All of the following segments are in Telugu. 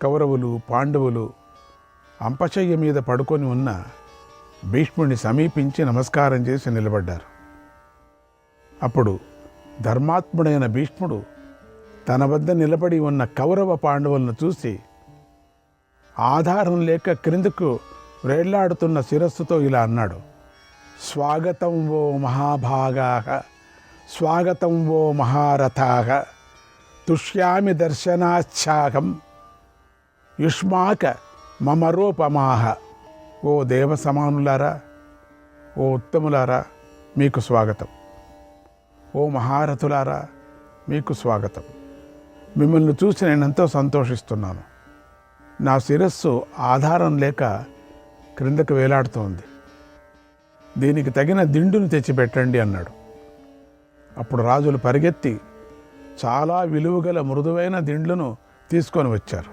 కౌరవులు పాండవులు అంపశయ్య మీద పడుకొని ఉన్న భీష్ముడిని సమీపించి నమస్కారం చేసి నిలబడ్డారు. అప్పుడు ధర్మాత్ముడైన భీష్ముడు తన వద్ద నిలబడి ఉన్న కౌరవ పాండవులను చూసి ఆధారం లేక క్రిందకు వ్రేళ్లాడుతున్న శిరస్సుతో ఇలా అన్నాడు: స్వాగతం వో మహాభాగాః, స్వాగతం వో మహారథాః, తుష్యామి దర్శనాచ్ఛాగం యుష్మాక మమరోపమాహ. ఓ దేవ సమానులారా, ఓ ఉత్తములారా, మీకు స్వాగతం. ఓ మహారథులారా, మీకు స్వాగతం. మిమ్మల్ని చూసి నేను ఎంతో సంతోషిస్తున్నాను. నా శిరస్సు ఆధారం లేక క్రిందకు వేలాడుతోంది. దీనికి తగిన దిండును తెచ్చిపెట్టండి అన్నాడు. అప్పుడు రాజులు పరిగెత్తి చాలా విలువగల మృదువైన దిండ్లను తీసుకొని వచ్చారు.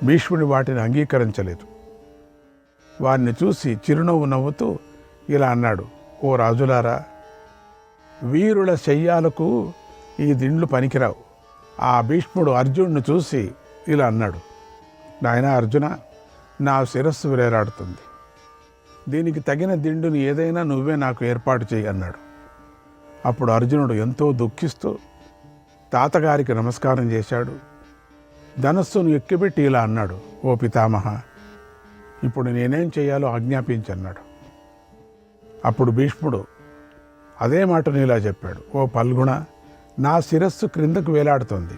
భీష్ముడు వాటిని అంగీకరించలేదు. వారిని చూసి చిరునవ్వు నవ్వుతూ ఇలా అన్నాడు: ఓ రాజులారా, వీరుల శయ్యాలకు ఈ దిండ్లు పనికిరావు. ఆ భీష్ముడు అర్జునుడిని చూసి ఇలా అన్నాడు: నాయనా అర్జున, నా శిరస్సు వేలాడుతుంది. దీనికి తగిన దిండుని ఏదైనా నువ్వే నాకు ఏర్పాటు చేయి అన్నాడు. అప్పుడు అర్జునుడు ఎంతో దుఃఖిస్తూ తాతగారికి నమస్కారం చేశాడు. ధనస్సును ఎక్కిపెట్టి ఇలా అన్నాడు: ఓ పితామహ, ఇప్పుడు నేనేం చేయాలో ఆజ్ఞాపించన్నాడు. అప్పుడు భీష్ముడు అదే మాటను ఇలా చెప్పాడు: ఓ పల్గుణ, నా శిరస్సు క్రిందకు వేలాడుతోంది.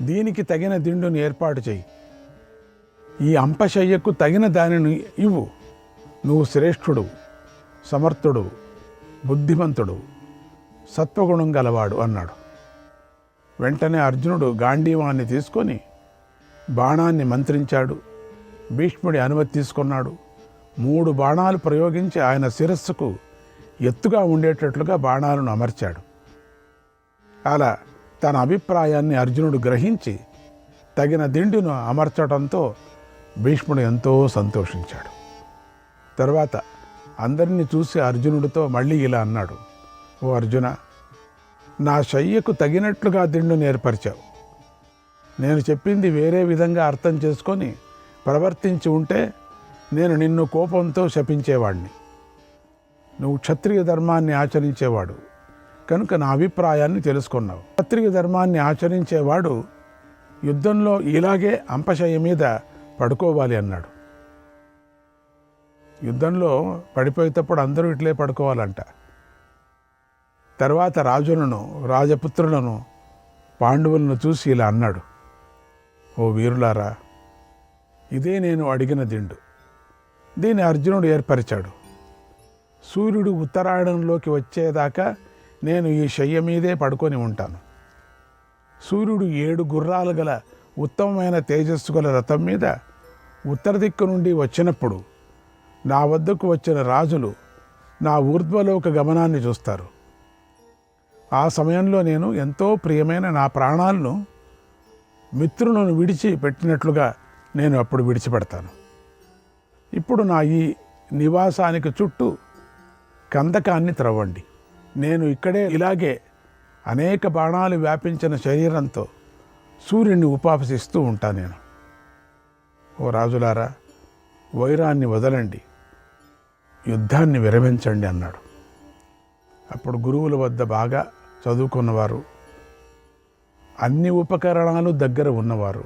దీనికి తగిన దిండుని ఏర్పాటు చేయి. ఈ అంపశయ్యకు తగిన దానిని ఇవ్వు. నువ్వు శ్రేష్ఠుడు, సమర్థుడు, బుద్ధిమంతుడు, సత్వగుణం గలవాడు అన్నాడు. వెంటనే అర్జునుడు గాంధీవాన్ని తీసుకొని బాణాన్ని మంత్రించాడు. భీష్ముడి అనుమతి తీసుకున్నాడు. 3 బాణాలు ప్రయోగించి ఆయన శిరస్సుకు ఎత్తుగా ఉండేటట్లుగా బాణాలను అమర్చాడు. అలా తన అభిప్రాయాన్ని అర్జునుడు గ్రహించి తగిన దిండును అమర్చడంతో భీష్ముడు ఎంతో సంతోషించాడు. తర్వాత అందరినీ చూసి అర్జునుడితో మళ్ళీ ఇలా అన్నాడు: ఓ అర్జున, నా శయ్యకు తగినట్లుగా దిండును ఏర్పరిచావు. నేను చెప్పింది వేరే విధంగా అర్థం చేసుకొని ప్రవర్తించి ఉంటే నేను నిన్ను కోపంతో శపించేవాడిని. నువ్వు క్షత్రియ ధర్మాన్ని ఆచరించేవాడు కనుక నా అభిప్రాయాన్ని తెలుసుకున్నావు. క్షత్రియ ధర్మాన్ని ఆచరించేవాడు యుద్ధంలో ఇలాగే అంపశయ్య మీద పడుకోవాలి అన్నాడు. యుద్ధంలో పడిపోయేటప్పుడు అందరూ ఇట్లే పడుకోవాలంట. తర్వాత రాజులను, రాజపుత్రులను, పాండవులను చూసి ఇలా అన్నాడు: ఓ వీరులారా, ఇదే నేను అడిగిన దిండు. దీన్ని అర్జునుడు ఏర్పరిచాడు. సూర్యుడు ఉత్తరాయణంలోకి వచ్చేదాకా నేను ఈ శయ్య మీదే పడుకొని ఉంటాను. సూర్యుడు 7 గుర్రాలు గల ఉత్తమమైన తేజస్సు గల రథం మీద ఉత్తర దిక్కు నుండి వచ్చినప్పుడు నా వద్దకు వచ్చిన రాజులు నా ఊర్ధ్వలోక గమనాన్ని చూస్తారు. ఆ సమయంలో నేను ఎంతో ప్రియమైన నా ప్రాణాలను మిత్రులను విడిచి పెట్టినట్లుగా నేను అప్పుడు విడిచిపెడతాను. ఇప్పుడు నా ఈ నివాసానికి చుట్టూ కందకాన్ని త్రవ్వండి. నేను ఇక్కడే ఇలాగే అనేక బాణాలు వ్యాపించిన శరీరంతో సూర్యుడిని ఉపాసిస్తూ ఉంటాను నేను. ఓ రాజులారా, వైరాన్ని వదలండి, యుద్ధాన్ని విరమించండి అన్నాడు. అప్పుడు గురువుల వద్ద బాగా చదువుకున్నవారు, అన్ని ఉపకరణాలు దగ్గర ఉన్నవారు,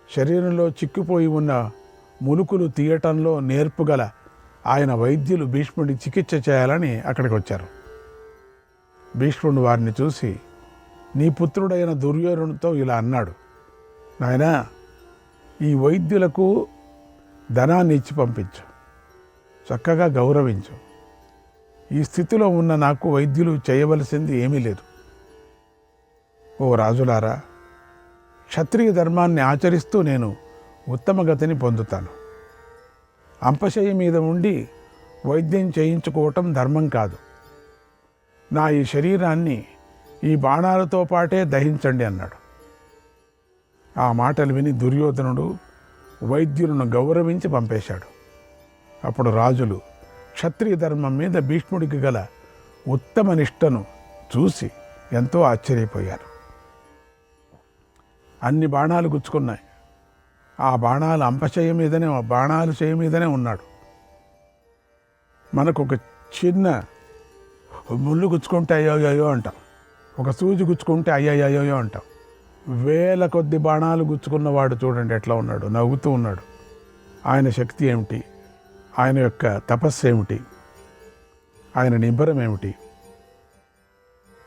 శరీరంలో చిక్కిపోయి ఉన్న ములుకులు తీయటంలో నేర్పుగల ఆయన వైద్యులు భీష్ముడి చికిత్స చేయాలని అక్కడికి వచ్చారు. భీష్ముడు వారిని చూసి నీ పుత్రుడైన దుర్యోధనుడితో ఇలా అన్నాడు: నాయనా, ఈ వైద్యులకు ధనాన్ని ఇచ్చి పంపించు, చక్కగా గౌరవించు. ఈ స్థితిలో ఉన్న నాకు వైద్యులు చేయవలసింది ఏమీ లేదు. ఓ రాజులారా, క్షత్రియ ధర్మాన్ని ఆచరిస్తూ నేను ఉత్తమ గతిని పొందుతాను. అంపశయ్య మీద ఉండి వైద్యం చేయించుకోవటం ధర్మం కాదు. నా ఈ శరీరాన్ని ఈ బాణాలతో పాటే దహించండి అన్నాడు. ఆ మాటలు విని దుర్యోధనుడు వైద్యులను గౌరవించి పంపేశాడు. అప్పుడు రాజులు క్షత్రియ ధర్మం మీద భీష్ముడికి గల ఉత్తమ నిష్టను చూసి ఎంతో ఆశ్చర్యపోయారు. అన్ని బాణాలు గుచ్చుకున్నాయి. ఆ బాణాలు బాణాలు చేయ మీదనే ఉన్నాడు. మనకు ఒక చిన్న ముళ్ళు గుచ్చుకుంటే అయ్యో అంటాం, ఒక సూజి గుచ్చుకుంటే అయ్యో అంటాం. వేల కొద్ది బాణాలు గుచ్చుకున్నవాడు చూడండి ఎట్లా ఉన్నాడు, నవ్వుతూ ఉన్నాడు. ఆయన శక్తి ఏమిటి, ఆయన యొక్క తపస్సు ఏమిటి, ఆయన నిబ్బరం ఏమిటి?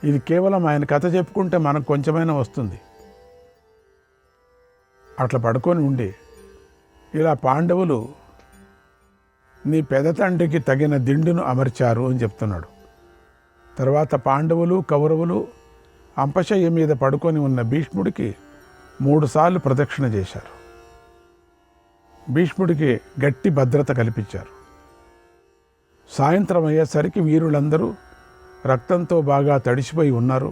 ఇది కేవలం ఆయన కథ చెప్పుకుంటే మనకు కొంచెమైనా వస్తుంది. అట్లా పడుకొని ఉండి ఇలా పాండవులు నీ పెదతండ్రికి తగిన దిండును అమర్చారు అని చెప్తున్నాడు. తర్వాత పాండవులు కౌరవులు అంపశయ్య మీద పడుకొని ఉన్న భీష్ముడికి 3 సార్లు ప్రదక్షిణ చేశారు. భీష్ముడికి గట్టి భద్రత కల్పించారు. సాయంత్రం అయ్యేసరికి వీరులందరూ రక్తంతో బాగా తడిసిపోయి ఉన్నారు.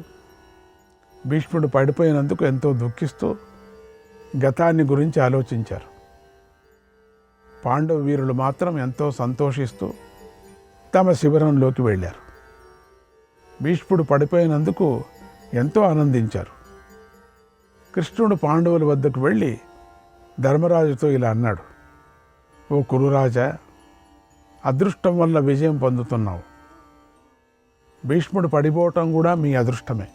భీష్ముడు పడిపోయినందుకు ఎంతో దుఃఖిస్తూ గతాన్ని గురించి ఆలోచించారు. పాండవ వీరులు మాత్రం ఎంతో సంతోషిస్తూ తమ శిబిరంలోకి వెళ్ళారు. భీష్ముడు పడిపోయినందుకు ఎంతో ఆనందించారు. కృష్ణుడు పాండవుల వద్దకు వెళ్ళి ధర్మరాజుతో ఇలా అన్నాడు, ఓ కురురాజా, అదృష్టం వల్ల విజయం పొందుతున్నావు. భీష్ముడు పడిపోవటం కూడా మీ అదృష్టమే.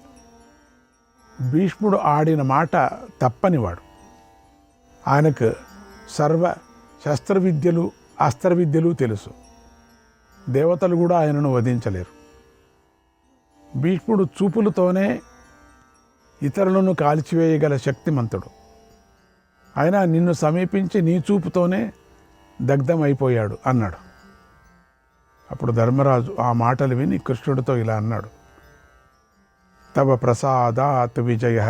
భీష్ముడు ఆడిన మాట తప్పనివాడు. ఆయనకు సర్వ శస్త్రవిద్యలు అస్త్రవిద్యలు తెలుసు. దేవతలు కూడా ఆయనను వధించలేరు. భీష్ముడు చూపులతోనే ఇతరులను కాల్చివేయగల శక్తిమంతుడు. అయినా నిన్ను సమీపించి నీ చూపుతోనే దగ్ధమైపోయాడు అన్నాడు. అప్పుడు ధర్మరాజు ఆ మాటలు విని కృష్ణుడితో ఇలా అన్నాడు, తవ ప్రసాదాత్ విజయ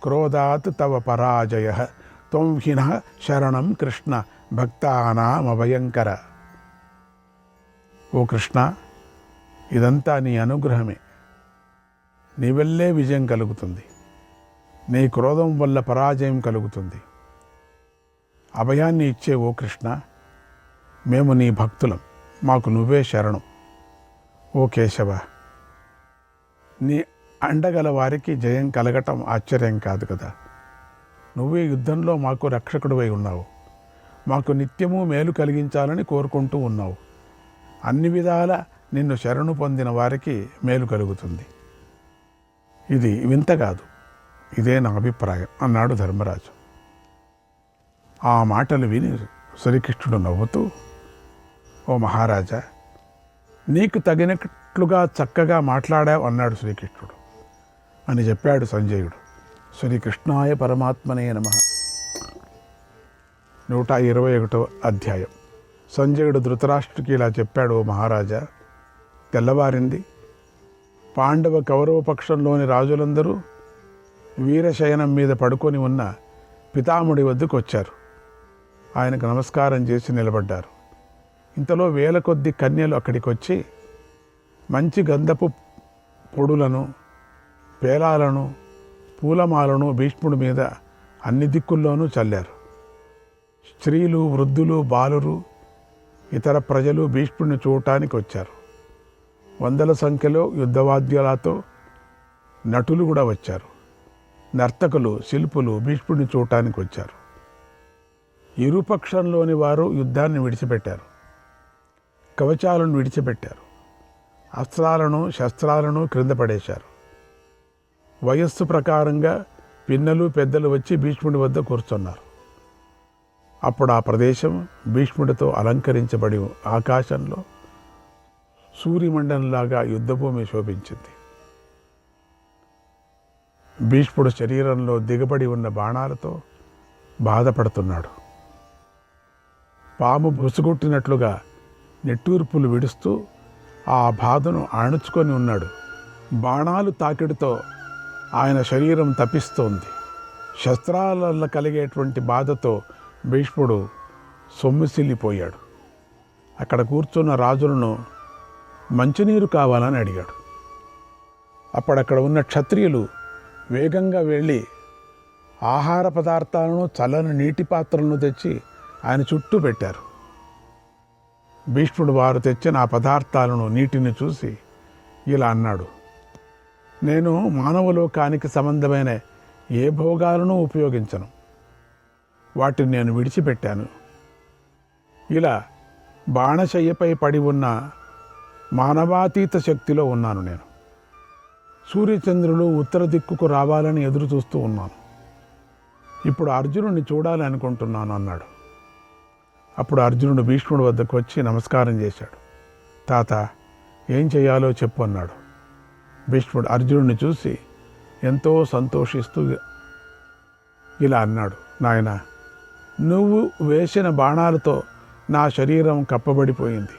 క్రోధాత్ తవ పరాజయ త్వం హినః శరణం కృష్ణ భక్తానామభయంకర. ఓ కృష్ణ, ఇదంతా నీ అనుగ్రహమే. నీ వల్లే విజయం కలుగుతుంది. నీ క్రోధం వల్ల పరాజయం కలుగుతుంది. అభయాన్ని ఇచ్చే ఓ కృష్ణ, మేము నీ భక్తులం, మాకు నువ్వే శరణం. ఓ కేశవ, నీ అండగల వారికి జయం కలగటం ఆశ్చర్యం కాదు కదా. నువ్వే యుద్ధంలో మాకు రక్షకుడివై ఉన్నావు. మాకు నిత్యము మేలు కలిగించాలని కోరుకుంటూ ఉన్నావు. అన్ని విధాల నిన్ను శరణు పొందిన వారికి మేలు కలుగుతుంది. ఇది వింత కాదు, ఇదే నా అభిప్రాయం అన్నాడు ధర్మరాజు. ఆ మాటలు విని శ్రీకృష్ణుడు నవ్వుతూ, ఓ మహారాజా, నీకు తగినట్లుగా చక్కగా మాట్లాడావు అన్నాడు శ్రీకృష్ణుడు అని చెప్పాడు సంజయుడు. శ్రీకృష్ణాయ పరమాత్మనే నమః. 121వ అధ్యాయం. సంజయుడు ధృతరాష్ట్రుడికి ఇలా చెప్పాడు, ఓ మహారాజా, తెల్లవారింది. పాండవ కౌరవ పక్షంలోని రాజులందరూ వీరశయనం మీద పడుకొని ఉన్న పితాముడి వద్దకు వచ్చారు. ఆయనకు నమస్కారం చేసి నిలబడ్డారు. ఇంతలో వేల కొద్ది కన్యలు అక్కడికి వచ్చి మంచి గంధపు పొడులను, పేలాలను, పూలమాలను భీష్ముడి మీద అన్ని దిక్కుల్లోనూ చల్లారు. స్త్రీలు, వృద్ధులు, బాలురు, ఇతర ప్రజలు భీష్ముడిని చూడటానికి వచ్చారు. వందల సంఖ్యలో యుద్ధవాద్యాలతో నటులు కూడా వచ్చారు. నర్తకులు, శిల్పులు భీష్ముడిని చూడటానికి వచ్చారు. ఇరుపక్షంలోని వారు యుద్ధాన్ని విడిచిపెట్టారు. కవచాలను విడిచిపెట్టారు. అస్త్రాలను, శస్త్రాలను క్రింద పడేశారు. వయస్సు ప్రకారంగా పిన్నలు, పెద్దలు వచ్చి భీష్ముడి వద్ద కూర్చున్నారు. అప్పుడు ఆ ప్రదేశం భీష్ముడితో అలంకరించబడి ఆకాశంలో సూర్యమండలంలాగా యుద్ధభూమి శోభించింది. భీష్ముడు శరీరంలో దిగబడి ఉన్న బాణాలతో బాధపడుతున్నాడు. పాము బుసుగొట్టినట్లుగా నిట్టూర్పులు విడుస్తూ ఆ బాధను అణుచుకొని ఉన్నాడు. బాణాలు తాకిడితో ఆయన శరీరం తపిస్తోంది. శస్త్రాల వల్ల కలిగేటువంటి బాధతో భీష్ముడు సొమ్మిసిల్లిపోయాడు. అక్కడ కూర్చున్న రాజులను మంచినీరు కావాలని అడిగాడు. అప్పుడక్కడ ఉన్న క్షత్రియులు వేగంగా వెళ్ళి ఆహార పదార్థాలను, చల్లని నీటి పాత్రలను తెచ్చి ఆయన చుట్టూ పెట్టారు. భీష్ముడు వారు తెచ్చిన ఆ పదార్థాలను, నీటిని చూసి ఇలా అన్నాడు, నేను మానవలోకానికి సంబంధమైన ఏ భోగాలను ఉపయోగించను. వాటిని నేను విడిచిపెట్టాను. ఇలా బాణశయ్యపై పడి ఉన్న మానవాతీత శక్తిలో ఉన్నాను నేను. సూర్యచంద్రులు ఉత్తర దిక్కుకు రావాలని ఎదురు చూస్తూ ఉన్నాను. ఇప్పుడు అర్జునుడిని చూడాలి అనుకుంటున్నాను అన్నాడు. అప్పుడు అర్జునుడు భీష్ముడి వద్దకు వచ్చి నమస్కారం చేశాడు. తాత, ఏం చేయాలో చెప్పు అన్నాడు. భీష్ముడు అర్జునుడిని చూసి ఎంతో సంతోషిస్తూ ఇలా అన్నాడు. నాయన, నువ్వు వేసిన బాణాలతో నా శరీరం కప్పబడిపోయింది.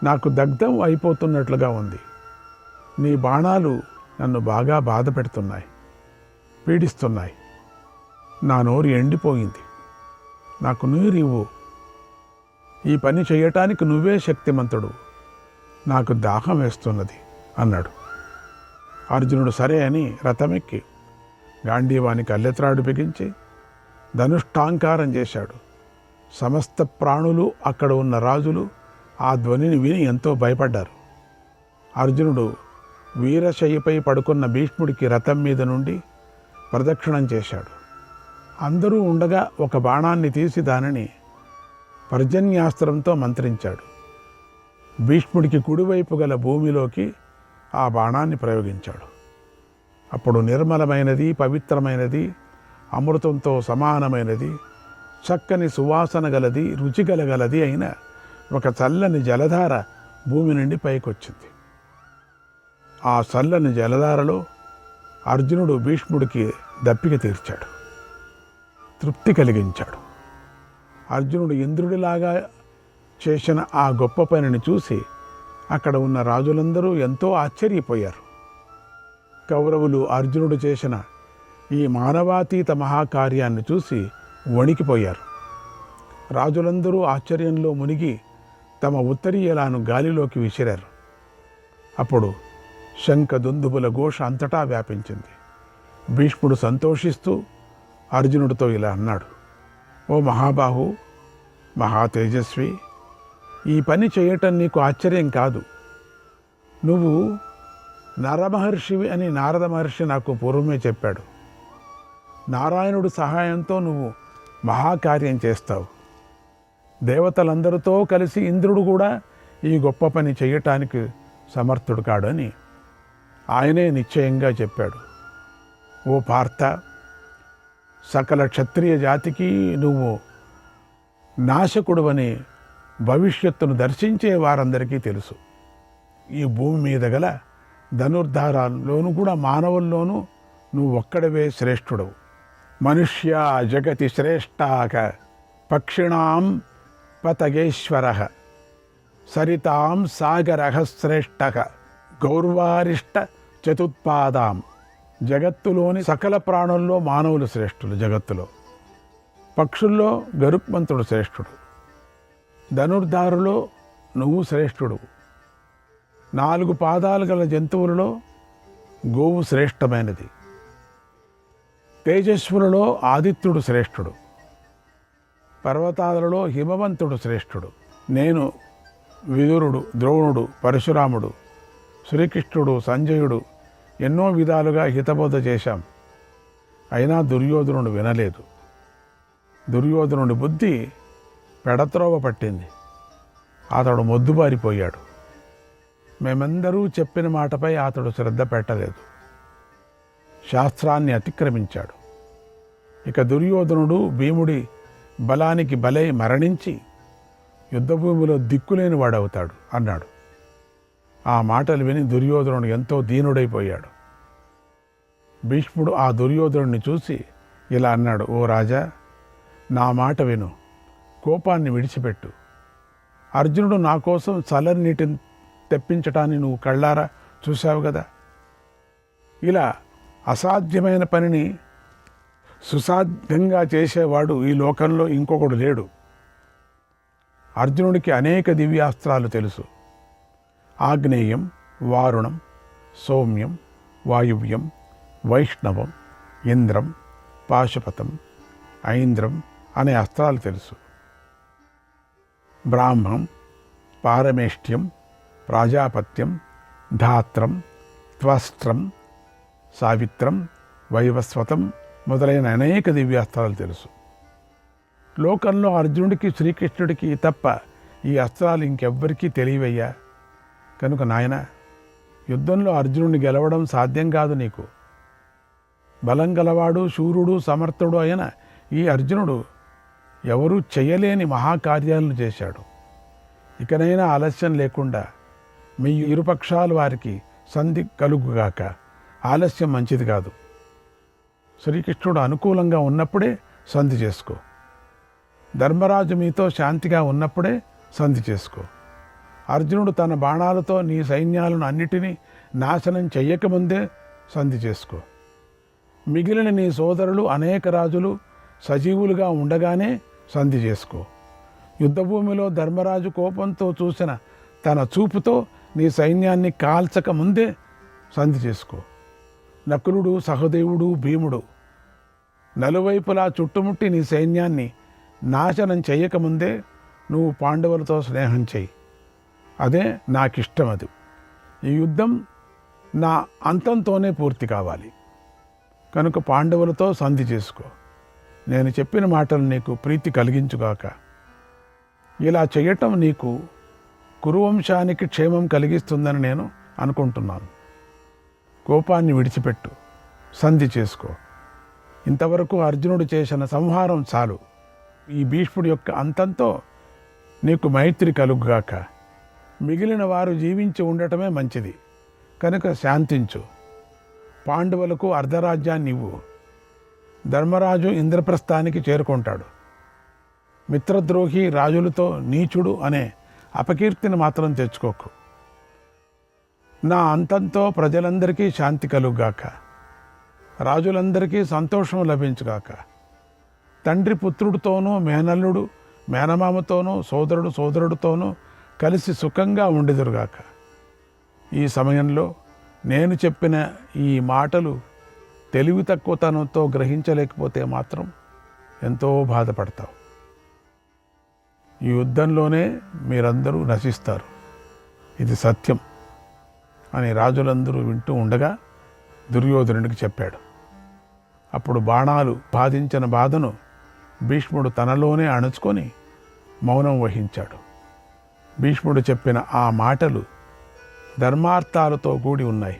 నాకు దగ్ధం అయిపోతున్నట్లుగా ఉంది. నీ బాణాలు నన్ను బాగా బాధ పెడుతున్నాయి, పీడిస్తున్నాయి. నా నోరు ఎండిపోయింది. నాకు నీరివ్వు. ఈ పని చేయటానికి నువ్వే శక్తిమంతుడు. నాకు దాహం వేస్తున్నది అన్నాడు. అర్జునుడు సరే అని రథమెక్కి గాంధీవానికి అల్లెత్రాడు బిగించి ధనుష్టాంకారం చేశాడు. సమస్త ప్రాణులు, అక్కడ ఉన్న రాజులు ఆ ధ్వనిని విని ఎంతో భయపడ్డారు. అర్జునుడు వీరశయ్యపై పడుకున్న భీష్ముడికి రథం మీద నుండి ప్రదక్షిణం చేశాడు. అందరూ ఉండగా ఒక బాణాన్ని తీసి దానిని పర్జన్యాస్త్రంతో మంత్రించాడు. భీష్ముడికి కుడివైపు గల భూమిలోకి ఆ బాణాన్ని ప్రయోగించాడు. అప్పుడు నిర్మలమైనది, పవిత్రమైనది, అమృతంతో సమానమైనది, చక్కని సువాసన గలది, రుచిగలగలది అయిన ఒక చల్లని జలధార భూమి నుండి పైకొచ్చింది. ఆ చల్లని జలధారలో అర్జునుడు భీష్ముడికి దప్పిక తీర్చాడు, తృప్తి కలిగించాడు. అర్జునుడు ఇంద్రుడిలాగా చేసిన ఆ గొప్ప పనిని చూసి అక్కడ ఉన్న రాజులందరూ ఎంతో ఆశ్చర్యపోయారు. కౌరవులు అర్జునుడు చేసిన ఈ మానవాతీత మహాకార్యాన్ని చూసి వణికిపోయారు. రాజులందరూ ఆశ్చర్యంలో మునిగి తమ ఉత్తరీయలాను గాలిలోకి విసిరారు. అప్పుడు శంఖ దుందుబుల ఘోష అంతటా వ్యాపించింది. భీష్ముడు సంతోషిస్తూ అర్జునుడితో ఇలా అన్నాడు. ఓ మహాబాహు, మహా తేజస్వి, ఈ పని చేయటం నీకు ఆశ్చర్యం కాదు. నువ్వు నరమహర్షివి అని నారద మహర్షి నాకు పూర్వమే చెప్పాడు. నారాయణుడి సహాయంతో నువ్వు మహాకార్యం చేస్తావు. దేవతలందరితో కలిసి ఇంద్రుడు కూడా ఈ గొప్ప పని చేయటానికి సమర్థుడు కాడని ఆయనే నిశ్చయంగా చెప్పాడు. ఓ పార్థ, సకల క్షత్రియ జాతికి నువ్వు నాశకుడువని భవిష్యత్తును దర్శించే వారందరికీ తెలుసు. ఈ భూమి మీద గల ధనుర్ధారాల్లోనూ కూడా మానవుల్లోనూ నువ్వు ఒక్కడవే శ్రేష్ఠుడవు. మనుష్య జగతి శ్రేష్ఠాక పక్షిణాం పతగేశ్వర సరితాం సాగర శ్రేష్ఠ గౌర్వారిష్ట చతుత్పాదాం. జగత్తులోని సకల ప్రాణుల్లో మానవులు శ్రేష్ఠులు. జగత్తులో పక్షుల్లో గరుత్మంతుడు శ్రేష్ఠుడు. ధనుర్ధారులో నువ్వు శ్రేష్ఠుడు. 4 పాదాలు గల జంతువులలో గోవు శ్రేష్టమైనది. తేజస్వులలో ఆదిత్యుడు శ్రేష్ఠుడు. పర్వతాలలో హిమవంతుడు శ్రేష్ఠుడు. నేను, విదురుడు, ద్రోణుడు, పరశురాముడు, శ్రీకృష్ణుడు, సంజయుడు ఎన్నో విధాలుగా హితబోధ చేశాం. అయినా దుర్యోధనుడు వినలేదు. దుర్యోధనుడి బుద్ధి పెడత్రోవ పట్టింది. అతడు మొద్దుబారిపోయాడు. మేమందరూ చెప్పిన మాటపై అతడు శ్రద్ధ పెట్టలేదు. శాస్త్రాన్ని అతిక్రమించాడు. ఇక దుర్యోధనుడు భీముడి బలానికి బలై మరణించి యుద్ధభూమిలో దిక్కులేని వాడవుతాడు అన్నాడు. ఆ మాటలు విని దుర్యోధనుడు ఎంతో దీనుడైపోయాడు. భీష్ముడు ఆ దుర్యోధనుడిని చూసి ఇలా అన్నాడు. ఓ రాజా, నా మాట విను, కోపాన్ని విడిచిపెట్టు. అర్జునుడు నా కోసం చల్లని నీటిని తెప్పించటాన్ని నువ్వు కళ్ళారా చూశావు కదా. ఇలా అసాధ్యమైన పనిని సుసాధ్యంగా చేసేవాడు ఈ లోకంలో ఇంకొకడు లేడు. అర్జునుడికి అనేక దివ్యాస్త్రాలు తెలుసు. ఆగ్నేయం, వారుణం, సౌమ్యం, వాయువ్యం, వైష్ణవం, ఇంద్రం, పాశుపతం, ఐంద్రం అనే అస్త్రాలు తెలుసు. బ్రాహ్మం, పారమేష్ట్యం, ప్రాజాపత్యం, ధాత్రం, త్వస్త్రం, సావిత్రం, వైవస్వతం మొదలైన అనేక దివ్యాస్త్రాలు తెలుసు. లోకంలో అర్జునుడికి శ్రీకృష్ణుడికి తప్ప ఈ అస్త్రాలు ఇంకెవ్వరికీ తెలియవయ్యా. కనుక నాయన, యుద్ధంలో అర్జునుడిని గెలవడం సాధ్యం కాదు నీకు. బలం గలవాడు, శూరుడు, సమర్థుడు అయిన ఈ అర్జునుడు ఎవరూ చెయ్యలేని మహాకార్యాలను చేశాడు. ఇకనైనా ఆలస్యం లేకుండా మీ ఇరుపక్షాల వారికి సంధి కలుగుగాక. ఆలస్యం మంచిది కాదు. శ్రీకృష్ణుడు అనుకూలంగా ఉన్నప్పుడే సంధి చేసుకో. ధర్మరాజు మీతో శాంతిగా ఉన్నప్పుడే సంధి చేసుకో. అర్జునుడు తన బాణాలతో నీ సైన్యాలను అన్నిటినీ నాశనం చెయ్యకముందే సంధి చేసుకో. మిగిలిన నీ సోదరులు అనేక రాజులు సజీవులుగా ఉండగానే సంధి చేసుకో. యుద్ధభూమిలో ధర్మరాజు కోపంతో చూసిన తన చూపుతో నీ సైన్యాన్ని కాల్చక ముందే సంధి చేసుకో. నకులుడు, సహదేవుడు, భీముడు నలువైపులా చుట్టుముట్టి నీ సైన్యాన్ని నాశనం చేయకముందే నువ్వు పాండవులతో స్నేహం చెయ్యి. అదే నాకిష్టం. అది ఈ యుద్ధం నా అంతంతోనే పూర్తి కావాలి. కనుక పాండవులతో సంధి చేసుకో. నేను చెప్పిన మాటలు నీకు ప్రీతి కలిగించుగాక. ఇలా చేయటం నీకు కురువంశానికి క్షేమం కలిగిస్తుందని నేను అనుకుంటున్నాను. కోపాన్ని విడిచిపెట్టు, సంధి చేసుకో. ఇంతవరకు అర్జునుడు చేసిన సంహారం చాలు. ఈ భీష్ముడి యొక్క అంతంతో నీకు మైత్రి కలుగుగాక. మిగిలిన వారు జీవించి ఉండటమే మంచిది. కనుక శాంతించు. పాండవులకు అర్ధరాజ్యాన్ని ఇవ్వు. ధర్మరాజు ఇంద్రప్రస్థానికి చేరుకుంటాడు. మిత్రద్రోహి రాజులతో నీచుడు అనే అపకీర్తిని మాత్రం తెచ్చుకోకు. నా అంతంతో ప్రజలందరికీ శాంతి కలుగుగాక. రాజులందరికీ సంతోషం లభించుగాక. తండ్రి పుత్రుడితోనూ, మేనల్లుడు మేనమామతోనూ, సోదరుడు సోదరుడితోనూ కలిసి సుఖంగా ఉండెదురుగాక. ఈ సమయంలో నేను చెప్పిన ఈ మాటలు తెలివి తక్కువతనంతో గ్రహించలేకపోతే మాత్రం ఎంతో బాధపడతావు. ఈ యుద్ధంలోనే మీరందరూ నశిస్తారు. ఇది సత్యం అని రాజులందరూ వింటూ ఉండగా దుర్యోధనుడికి చెప్పాడు. అప్పుడు బాణాలు బాధించిన బాధను భీష్ముడు తనలోనే అణుచుకొని మౌనం వహించాడు. భీష్ముడు చెప్పిన ఆ మాటలు ధర్మార్థాలతో కూడి ఉన్నాయి.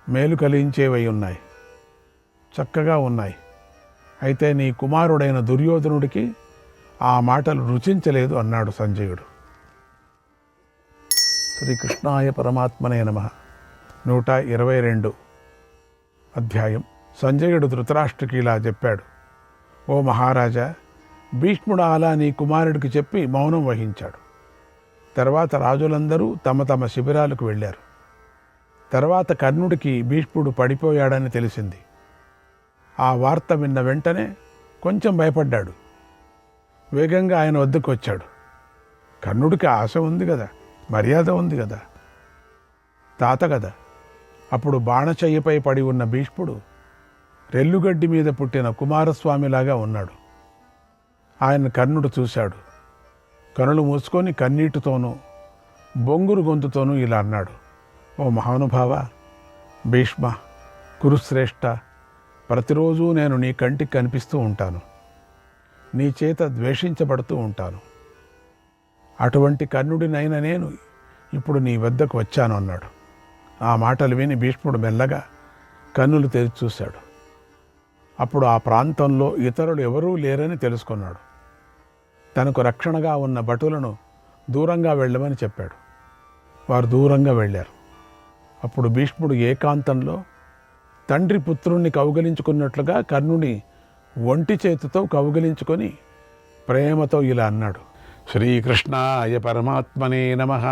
మేలు కలిగించేవై ఉన్నాయి. చక్కగా ఉన్నాయి. అయితే నీ కుమారుడైన దుర్యోధనుడికి ఆ మాటలు రుచించలేదు అన్నాడు సంజయుడు. శ్రీకృష్ణాయ పరమాత్మనే నమః. 122 అధ్యాయం. సంజయుడు ధృతరాష్ట్రుకి ఇలా చెప్పాడు. ఓ మహారాజా, భీష్ముడు అలా నీ కుమారుడికి చెప్పి మౌనం వహించాడు. తర్వాత రాజులందరూ తమ తమ శిబిరాలకు వెళ్ళారు. తర్వాత కర్ణుడికి భీష్ముడు పడిపోయాడని తెలిసింది. ఆ వార్త విన్న వెంటనే కొంచెం భయపడ్డాడు. వేగంగా ఆయన వద్దకు వచ్చాడు. కర్ణుడికి ఆశ ఉంది కదా, మర్యాద ఉంది కదా, తాత కదా. అప్పుడు బాణచయ్యపై పడి ఉన్న భీష్ముడు రెల్లుగడ్డి మీద పుట్టిన కుమారస్వామిలాగా ఉన్నాడు. ఆయన కర్ణుడు చూశాడు. కనులు మూసుకొని కన్నీటితోనూ బొంగురు గొంతుతోనూ ఇలా అన్నాడు. ఓ మహానుభావ, భీష్మ, కురుశ్రేష్ఠ, ప్రతిరోజు నేను నీ కంటికి కనిపిస్తూ ఉంటాను. నీ చేత ద్వేషించబడుతూ ఉంటాను. అటువంటి కర్ణుడినైన నేను ఇప్పుడు నీ వద్దకు వచ్చాను అన్నాడు. ఆ మాటలు విని భీష్ముడు మెల్లగా కన్నులు తెరిచి చూశాడు. అప్పుడు ఆ ప్రాంతంలో ఇతరులు ఎవరూ లేరని తెలుసుకున్నాడు. తనకు రక్షణగా ఉన్న భటులను దూరంగా వెళ్ళమని చెప్పాడు. వారు దూరంగా వెళ్ళారు. అప్పుడు భీష్ముడు ఏకాంతంలో తండ్రి పుత్రుణ్ణి కౌగిలించుకున్నట్లుగా కర్ణుని ఒంటి చేతితో కౌగిలించుకొని ప్రేమతో ఇలా అన్నాడు. శ్రీకృష్ణాయ పరమాత్మనే నమః.